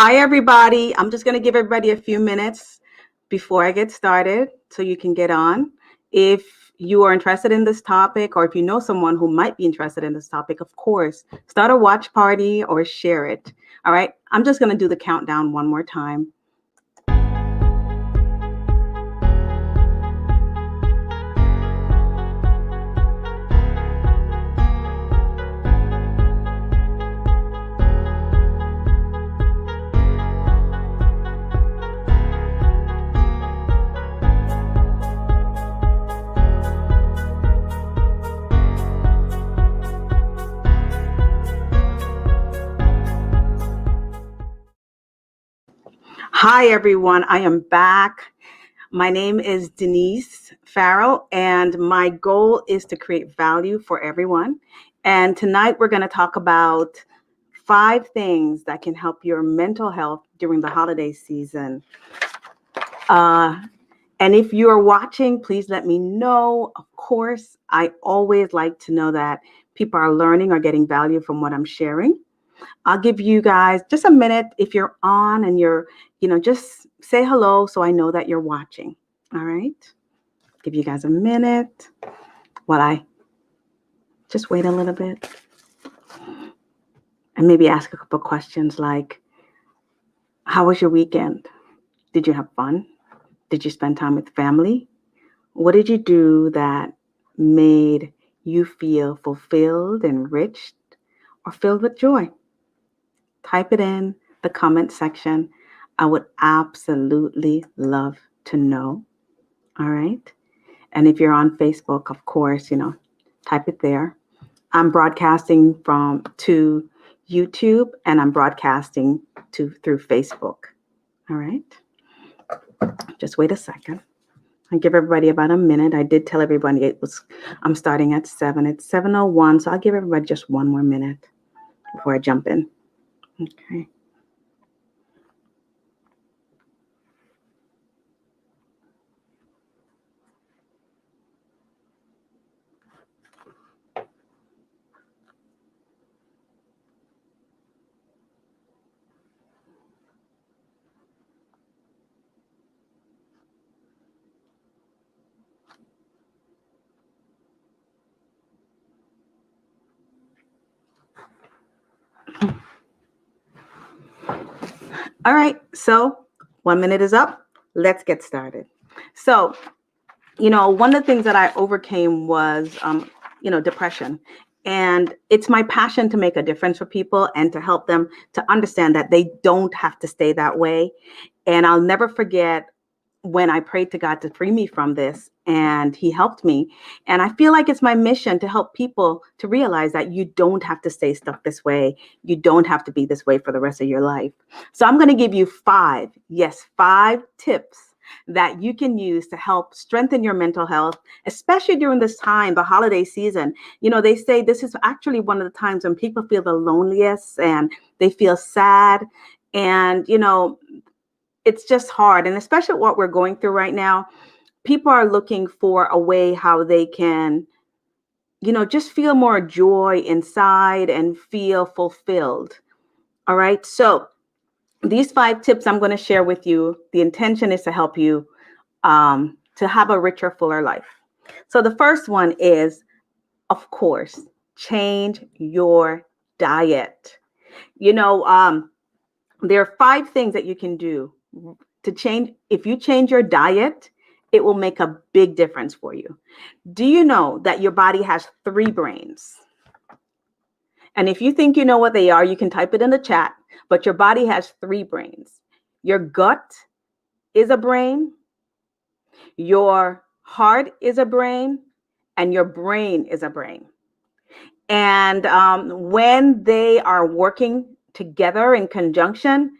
Hi, everybody. I'm just going to give everybody a few minutes before I get started so you can get on. If you are interested in this topic, or if you know someone who might be interested in this topic, of course, start a watch party or share it. All right. I'm just going to do the countdown one more time. Hi, everyone. I am back. My name is Denise Farrell, and my goal is to create value for everyone. And tonight we're going to talk about 5 things that can help your mental health during the holiday season. And if you are watching, please let me know. Of course, I always like to know that people are learning or getting value from what I'm sharing. I'll give you guys just a minute if you're on and you're, just say hello so I know that you're watching. All right. Give you guys a minute while I just wait a little bit and maybe ask a couple questions like, how was your weekend? Did you have fun? Did you spend time with family? What did you do that made you feel fulfilled, enriched, or filled with joy? Type it in the comment section. I would absolutely love to know. All right. And if you're on Facebook, of course, type it there. I'm broadcasting to YouTube, and I'm broadcasting through Facebook. All right. Just wait a second. I'll give everybody about a minute. I did tell everybody I'm starting at 7. It's 7:01, so I'll give everybody just one more minute before I jump in. Okay. All right, so 1 minute is up. Let's get started. So, one of the things that I overcame was, depression. And it's my passion to make a difference for people and to help them to understand that they don't have to stay that way. And I'll never forget when I prayed to God to free me from this, and he helped me. And I feel like it's my mission to help people to realize that you don't have to stay stuck this way. You don't have to be this way for the rest of your life. So I'm going to give you 5 tips that you can use to help strengthen your mental health, especially during this time, the holiday season. They say this is actually one of the times when people feel the loneliest and they feel sad. And, it's just hard. And especially what we're going through right now, people are looking for a way how they can, just feel more joy inside and feel fulfilled. All right. So these 5 tips I'm going to share with you, the intention is to help you to have a richer, fuller life. So the first one is, of course, change your diet. There are 5 things that you can do to change. If you change your diet, it will make a big difference for you. Do you know that your body has 3 brains? And if you think you know what they are, you can type it in the chat. But your body has 3 brains. Your gut is a brain, your heart is a brain, and your brain is a brain. And when they are working together in conjunction,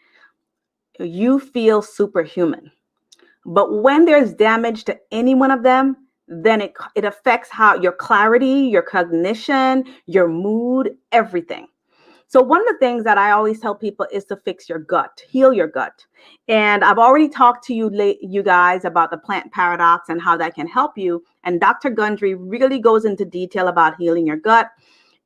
you feel superhuman. But when there's damage to any one of them, then it affects how your clarity, your cognition, your mood, everything. So one of the things that I always tell people is to fix your gut, heal your gut. And I've already talked to you guys about the plant paradox and how that can help you. And Dr. Gundry really goes into detail about healing your gut.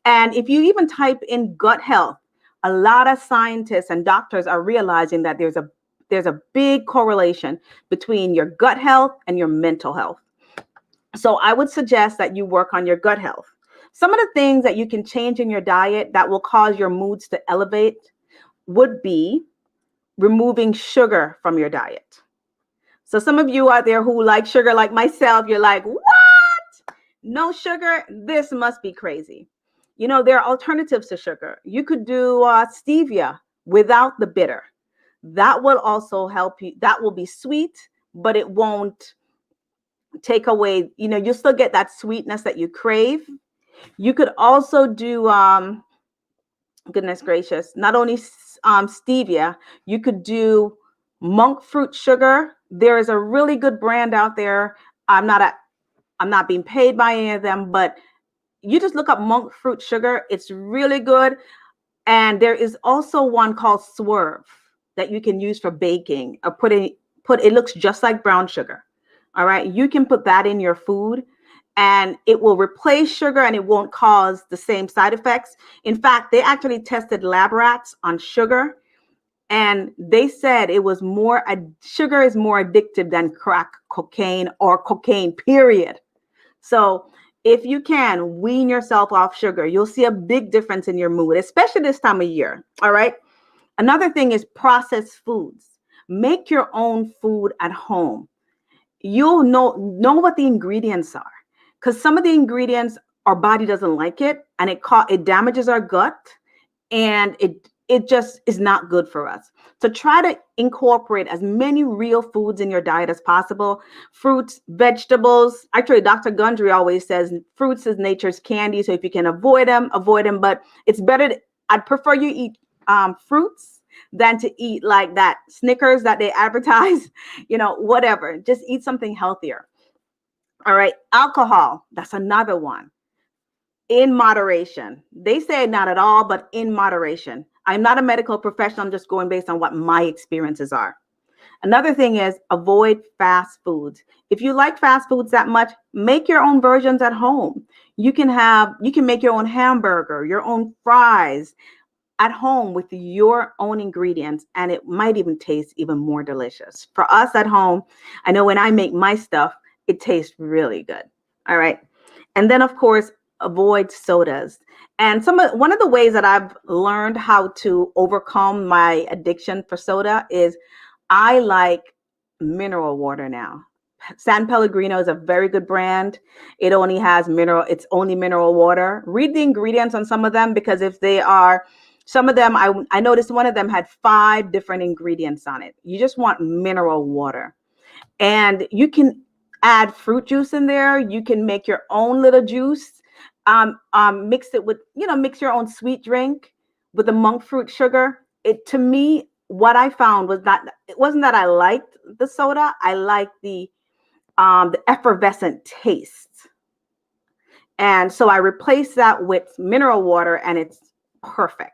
And if you even type in gut health, a lot of scientists and doctors are realizing that there's a big correlation between your gut health and your mental health. So I would suggest that you work on your gut health. Some of the things that you can change in your diet that will cause your moods to elevate would be removing sugar from your diet. So some of you out there who like sugar like myself, you're like, what? No sugar? This must be crazy. You know, there are alternatives to sugar. You could do stevia without the bitter. That will also help you. That will be sweet, but it won't take away, you know, you still get that sweetness that you crave. You could also do, goodness gracious, not only stevia, you could do monk fruit sugar. There is a really good brand out there. I'm not being paid by any of them, but you just look up monk fruit sugar. It's really good. And there is also one called Swerve that you can use for baking or it looks just like brown sugar. All right. You can put that in your food and it will replace sugar and it won't cause the same side effects. In fact, they actually tested lab rats on sugar and they said sugar is more addictive than crack cocaine or cocaine, period. So if you can wean yourself off sugar, you'll see a big difference in your mood, especially this time of year. All right. Another thing is processed foods. Make your own food at home. You'll know what the ingredients are, because some of the ingredients our body doesn't like it, and it damages our gut, and it just is not good for us. So try to incorporate as many real foods in your diet as possible. Fruits, vegetables. Actually, Dr. Gundry always says fruits is nature's candy. So if you can avoid them. But it's better. I'd prefer you eat fruits than to eat like that Snickers that they advertise, you know, whatever. Just eat something healthier. All right. Alcohol. That's another one. In moderation. They say not at all, but in moderation. I'm not a medical professional. I'm just going based on what my experiences are. Another thing is avoid fast foods. If you like fast foods that much, make your own versions at home. You can make your own hamburger, your own fries at home with your own ingredients, and it might even taste even more delicious. For us at home, I know when I make my stuff, it tastes really good. All right. And then of course, avoid sodas. And one of the ways that I've learned how to overcome my addiction for soda is I like mineral water now. San Pellegrino is a very good brand. It's only mineral water. Read the ingredients on some of them, because some of them, I noticed one of them had 5 different ingredients on it. You just want mineral water. And you can add fruit juice in there. You can make your own little juice. Mix it with, mix your own sweet drink with the monk fruit sugar. To me, what I found was it wasn't that I liked the soda. I liked the effervescent taste. And so I replaced that with mineral water and it's perfect.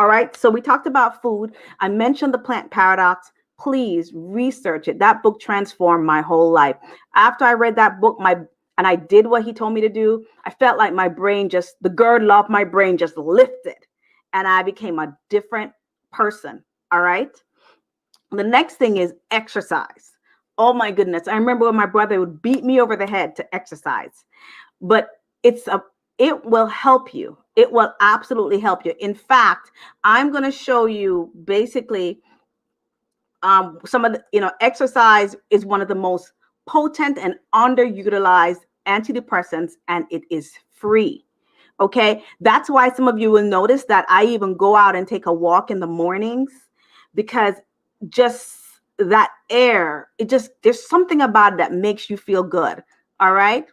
All right. So we talked about food. I mentioned the plant paradox. Please research it. That book transformed my whole life. After I read that book, and I did what he told me to do, I felt like the girdle of my brain just lifted and I became a different person. All right. The next thing is exercise. Oh my goodness. I remember when my brother would beat me over the head to exercise, but it will help you. It will absolutely help you. In fact, I'm going to show you basically some of the, exercise is one of the most potent and underutilized antidepressants, and it is free. Okay. That's why some of you will notice that I even go out and take a walk in the mornings, because just that air, there's something about it that makes you feel good. All right.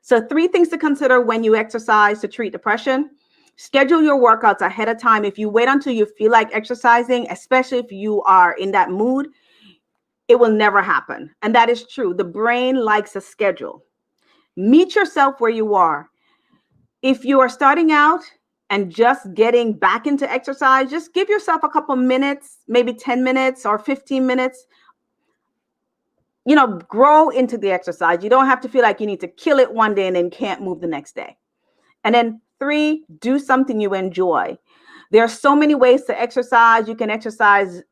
So 3 things to consider when you exercise to treat depression. Schedule your workouts ahead of time. If you wait until you feel like exercising, especially if you are in that mood, it will never happen. And that is true. The brain likes a schedule. Meet yourself where you are. If you are starting out and just getting back into exercise, just give yourself a couple minutes, maybe 10 minutes or 15 minutes. Grow into the exercise. You don't have to feel like you need to kill it one day and then can't move the next day. And then 3, do something you enjoy. There are so many ways to exercise. You can exercise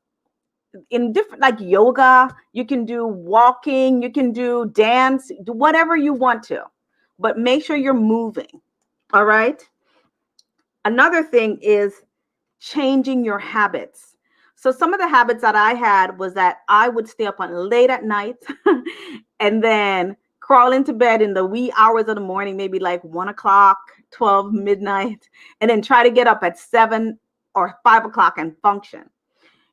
in different, like yoga, you can do walking, you can do dance, do whatever you want to, but make sure you're moving. All right. Another thing is changing your habits. So some of the habits that I had was that I would stay up on late at night and then crawl into bed in the wee hours of the morning, maybe like 1 o'clock, 12 midnight, and then try to get up at 7 or 5 o'clock and function.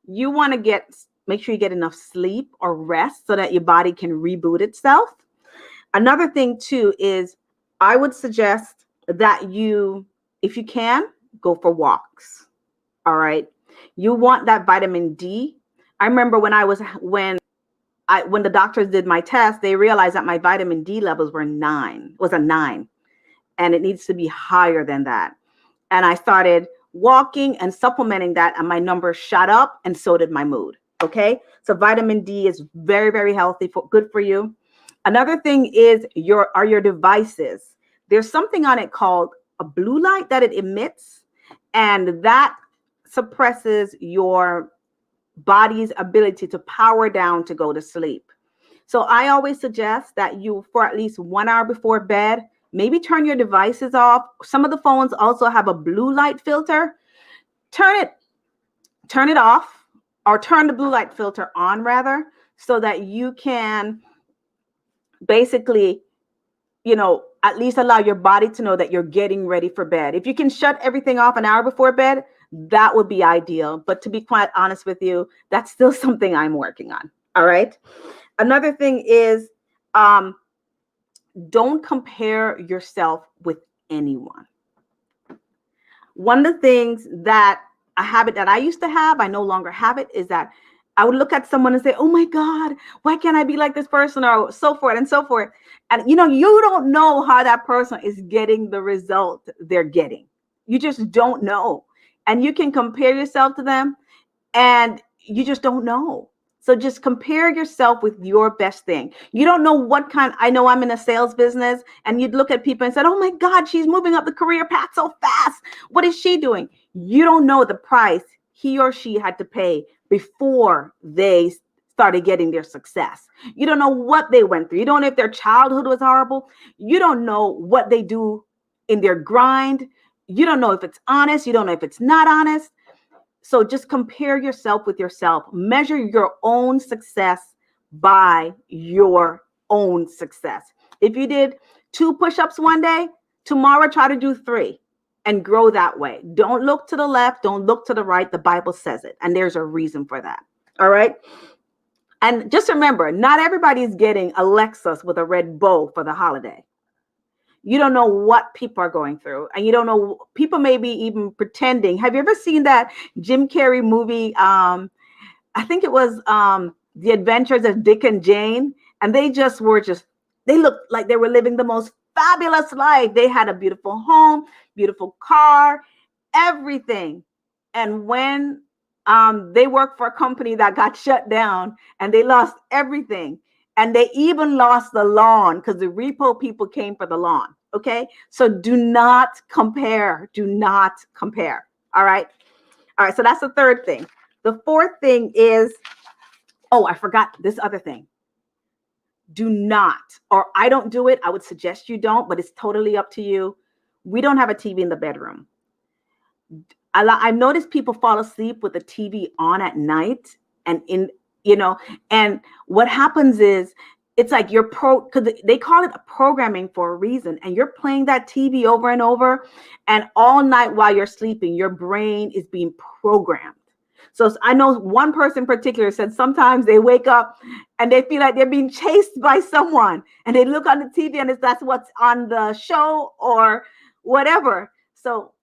You want to make sure you get enough sleep or rest so that your body can reboot itself. Another thing too is I would suggest that you, if you can, go for walks. All right. You want that vitamin D. I remember when the doctors did my test, they realized that my vitamin D levels was a 9, and it needs to be higher than that. And I started walking and supplementing that, and my numbers shot up, and so did my mood. Okay. So vitamin D is very, very healthy, good for you. Another thing is your devices. There's something on it called a blue light that it emits, and that suppresses your body's ability to power down to go to sleep. So I always suggest that you, for at least 1 hour before bed, maybe turn your devices off. Some of the phones also have a blue light filter. Turn it off, or turn the blue light filter on rather, so that you can basically, at least allow your body to know that you're getting ready for bed. If you can shut everything off an hour before bed, that would be ideal. But to be quite honest with you, that's still something I'm working on. All right. Another thing is, don't compare yourself with anyone. One of the things a habit that I used to have, I no longer have it, is that I would look at someone and say, oh my God, why can't I be like this person, or so forth and so forth. And you don't know how that person is getting the result they're getting. You just don't know. And you can compare yourself to them, and you just don't know. So just compare yourself with your best thing. You don't know I know I'm in a sales business, and you'd look at people and said, oh my God, she's moving up the career path so fast. What is she doing? You don't know the price he or she had to pay before they started getting their success. You don't know what they went through. You don't know if their childhood was horrible. You don't know what they do in their grind. You don't know if it's honest. You don't know if it's not honest. So just compare yourself with yourself. Measure your own success by your own success. If you did 2 push-ups one day, tomorrow try to do 3 and grow that way. Don't look to the left. Don't look to the right. The Bible says it, and there's a reason for that. All right. And just remember, not everybody's getting a Lexus with a red bow for the holiday. You don't know what people are going through, and you don't know, people may be even pretending. Have you ever seen that Jim Carrey movie? I think it was The Adventures of Dick and Jane. And they looked like they were living the most fabulous life. They had a beautiful home, beautiful car, everything. And when they worked for a company that got shut down, and they lost everything. And they even lost the lawn because the repo people came for the lawn. Okay. So do not compare. Do not compare. All right. All right. So that's the third thing. The fourth thing is, I forgot this other thing. Do not, or I don't do it. I would suggest you don't, but it's totally up to you. We don't have a TV in the bedroom. I've noticed people fall asleep with the TV on at night, and and what happens is, it's like because they call it a programming for a reason, and you're playing that TV over and over, and all night while you're sleeping, your brain is being programmed. So I know one person in particular said sometimes they wake up and they feel like they're being chased by someone, and they look on the TV and that's what's on the show or whatever. So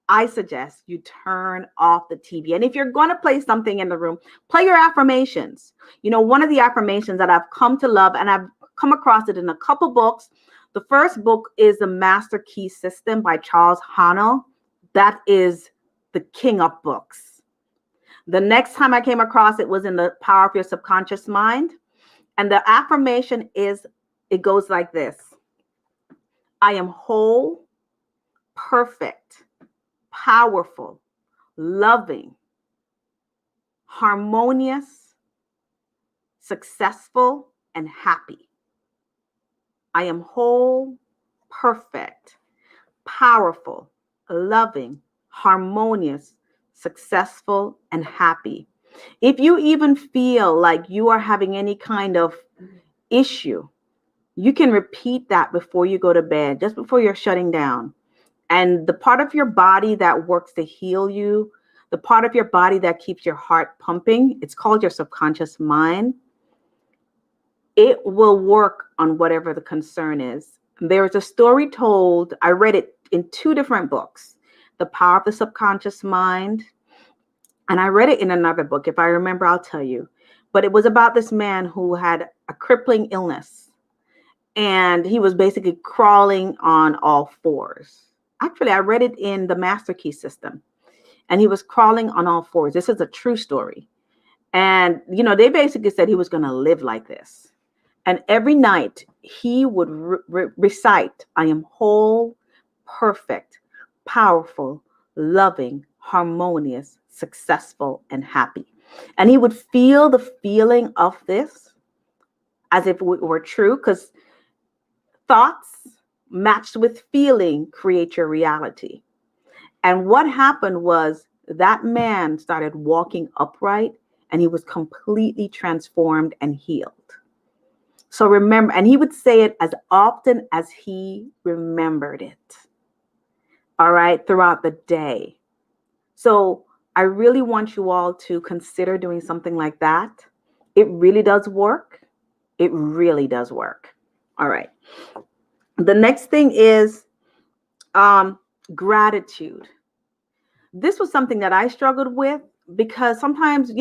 I suggest you turn off the TV. And if you're going to play something in the room, play your affirmations. One of the affirmations that I've come to love, and I've come across it in a couple books. The first book is The Master Key System by Charles Haanel. That is the king of books. The next time I came across it was in The Power of Your Subconscious Mind. And the affirmation it goes like this: I am whole, perfect, powerful, loving, harmonious, successful, and happy. I am whole, perfect, powerful, loving, harmonious, successful, and happy. If you even feel like you are having any kind of issue, you can repeat that before you go to bed, just before you're shutting down. And the part of your body that works to heal you, the part of your body that keeps your heart pumping, it's called your subconscious mind. It will work on whatever the concern is. There's a story told, I read it in 2 different books, The Power of the Subconscious Mind, and I read it in another book. If I remember, I'll tell you. But it was about this man who had a crippling illness, and he was basically crawling on all fours. Actually, I read it in the Master Key System, and he was crawling on all fours. This is a true story. And, they basically said he was going to live like this. And every night he would recite, I am whole, perfect, powerful, loving, harmonious, successful, and happy. And he would feel the feeling of this as if it were true, because thoughts matched with feeling create your reality. And what happened was that man started walking upright, and he was completely transformed and healed. So remember, and he would say it as often as he remembered it, all right, throughout the day. So I really want you all to consider doing something like that. It really does work. It really does work. All right. The next thing is gratitude. This was something that I struggled with because sometimes,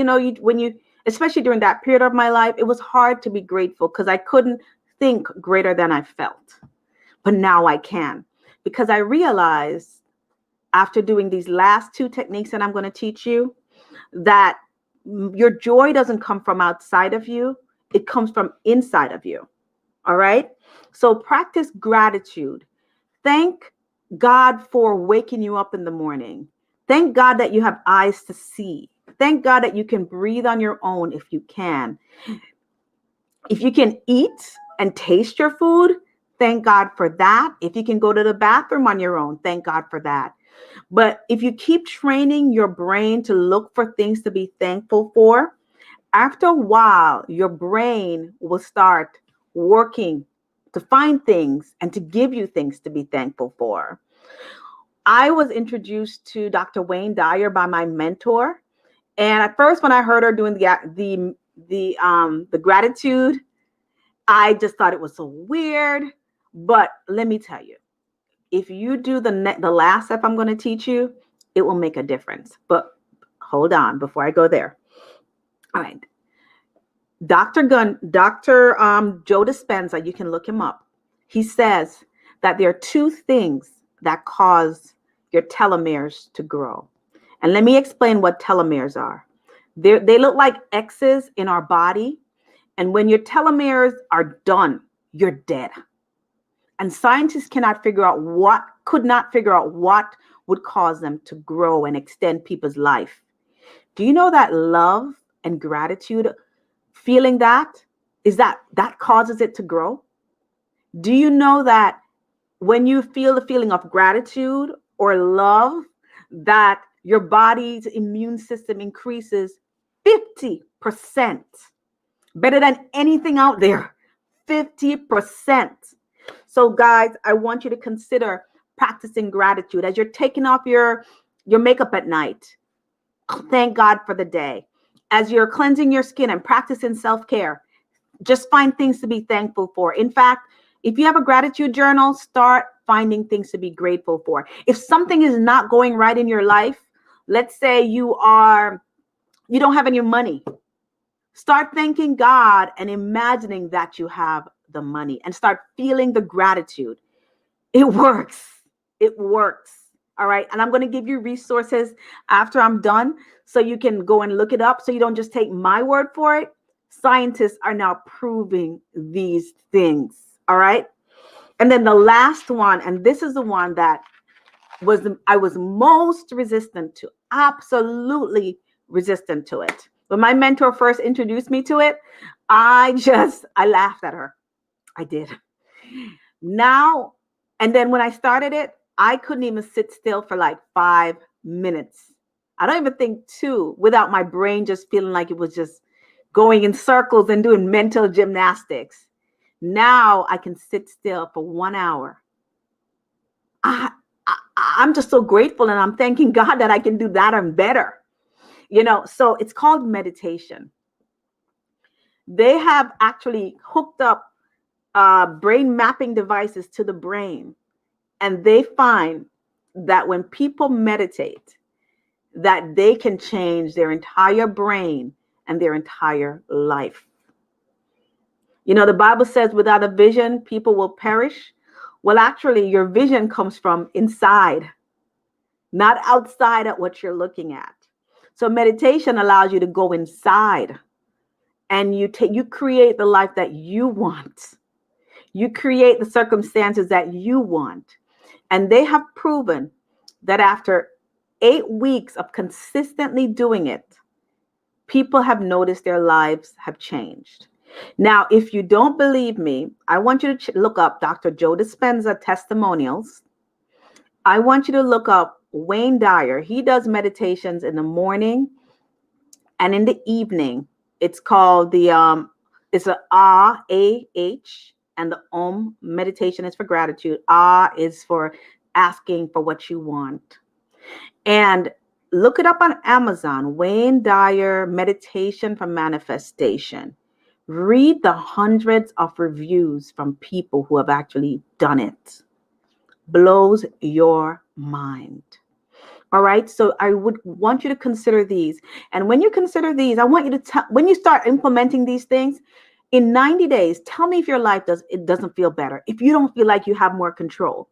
especially during that period of my life, it was hard to be grateful because I couldn't think greater than I felt. But now I can, because I realized after doing these last 2 techniques that I'm going to teach you, that your joy doesn't come from outside of you. It comes from inside of you. All right. So practice gratitude. Thank God for waking you up in the morning. Thank God that you have eyes to see. Thank God that you can breathe on your own if you can. If you can eat and taste your food, thank God for that. If you can go to the bathroom on your own, thank God for that. But if you keep training your brain to look for things to be thankful for, after a while, your brain will start working to find things and to give you things to be thankful for. I was introduced to Dr. Wayne Dyer by my mentor. And at first, when I heard her doing the gratitude, I just thought it was so weird. But let me tell you, if you do the last step I'm going to teach you, it will make a difference. But hold on before I go there. All right. Dr. Joe Dispenza, you can look him up. He says that there are 2 things that cause your telomeres to grow. And let me explain what telomeres are. They look like X's in our body. And when your telomeres are done, you're dead. And scientists could not figure out what would cause them to grow and extend people's life. Do you know that love and gratitude, feeling that causes it to grow? Do you know that when you feel the feeling of gratitude or love, that your body's immune system increases 50%, better than anything out there, 50%. So guys, I want you to consider practicing gratitude as you're taking off your makeup at night. Thank God for the day. As you're cleansing your skin and practicing self-care, just find things to be thankful for. In fact, if you have a gratitude journal, start finding things to be grateful for. If something is not going right in your life, let's say you don't have any money, start thanking God and imagining that you have the money and start feeling the gratitude. It works. It works. All right. And I'm going to give you resources after I'm done so you can go and look it up, so you don't just take my word for it. Scientists are now proving these things. All right. And then the last one, and this is the one that I was most resistant to, absolutely resistant to it. When my mentor first introduced me to it, I laughed at her. I did. Now, and then when I started it, I couldn't even sit still for like 5 minutes. I don't even think two without my brain just feeling like it was just going in circles and doing mental gymnastics. Now I can sit still for 1 hour. I'm just so grateful, and I'm thanking God that I can do that and better. So it's called meditation. They have actually hooked up brain mapping devices to the brain, and they find that when people meditate, that they can change their entire brain and their entire life. The Bible says without a vision, people will perish. Well, actually, your vision comes from inside, not outside at what you're looking at. So meditation allows you to go inside, and you create the life that you want. You create the circumstances that you want. And they have proven that after 8 weeks of consistently doing it, people have noticed their lives have changed. Now, if you don't believe me, I want you to look up Dr. Joe Dispenza testimonials. I want you to look up Wayne Dyer. He does meditations in the morning and in the evening. It's called it's a A-H, and the Om meditation is for gratitude. Ah is for asking for what you want. And look it up on Amazon, Wayne Dyer Meditation for Manifestation. Read the hundreds of reviews from people who have actually done it. Blows your mind. All right. So I would want you to consider these. And when you consider these, I want you to when you start implementing these things in 90 days, tell me if your life doesn't feel better. If you don't feel like you have more control,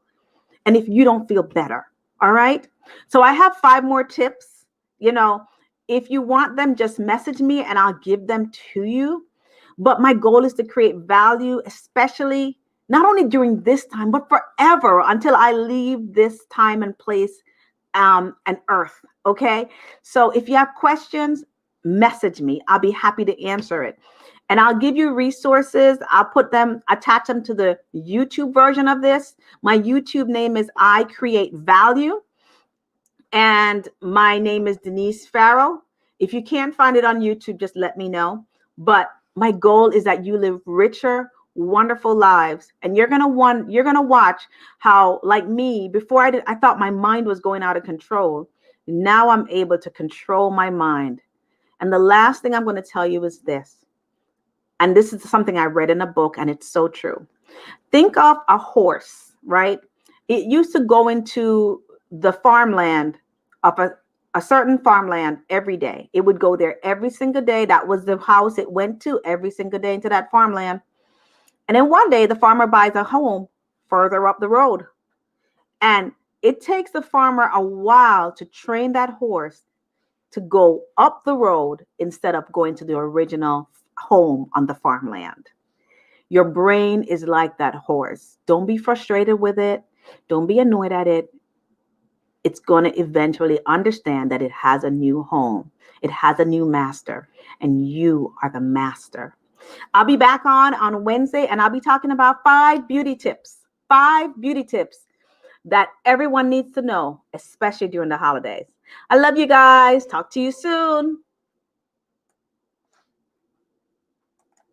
and if you don't feel better. All right. So I have 5 more tips. If you want them, just message me and I'll give them to you. But my goal is to create value, especially not only during this time, but forever until I leave this time and place and earth. Okay. So if you have questions, message me. I'll be happy to answer it. And I'll give you resources. I'll attach them to the YouTube version of this. My YouTube name is I Create Value. And my name is Denise Farrell. If you can't find it on YouTube, just let me know. But my goal is that you live richer, wonderful lives. And you're gonna watch how, like me, before I thought my mind was going out of control. Now I'm able to control my mind. And the last thing I'm going to tell you is this. And this is something I read in a book, and it's so true. Think of a horse, right? It used to go into the farmland of a certain farmland every day. It would go there every single day. That was the house it went to every single day, into that farmland. And then one day the farmer buys a home further up the road. And it takes the farmer a while to train that horse to go up the road instead of going to the original home on the farmland. Your brain is like that horse. Don't be frustrated with it. Don't be annoyed at it. It's going to eventually understand that it has a new home. It has a new master, and you are the master. I'll be back on Wednesday, and I'll be talking about 5 beauty tips. 5 beauty tips that everyone needs to know, especially during the holidays. I love you guys. Talk to you soon.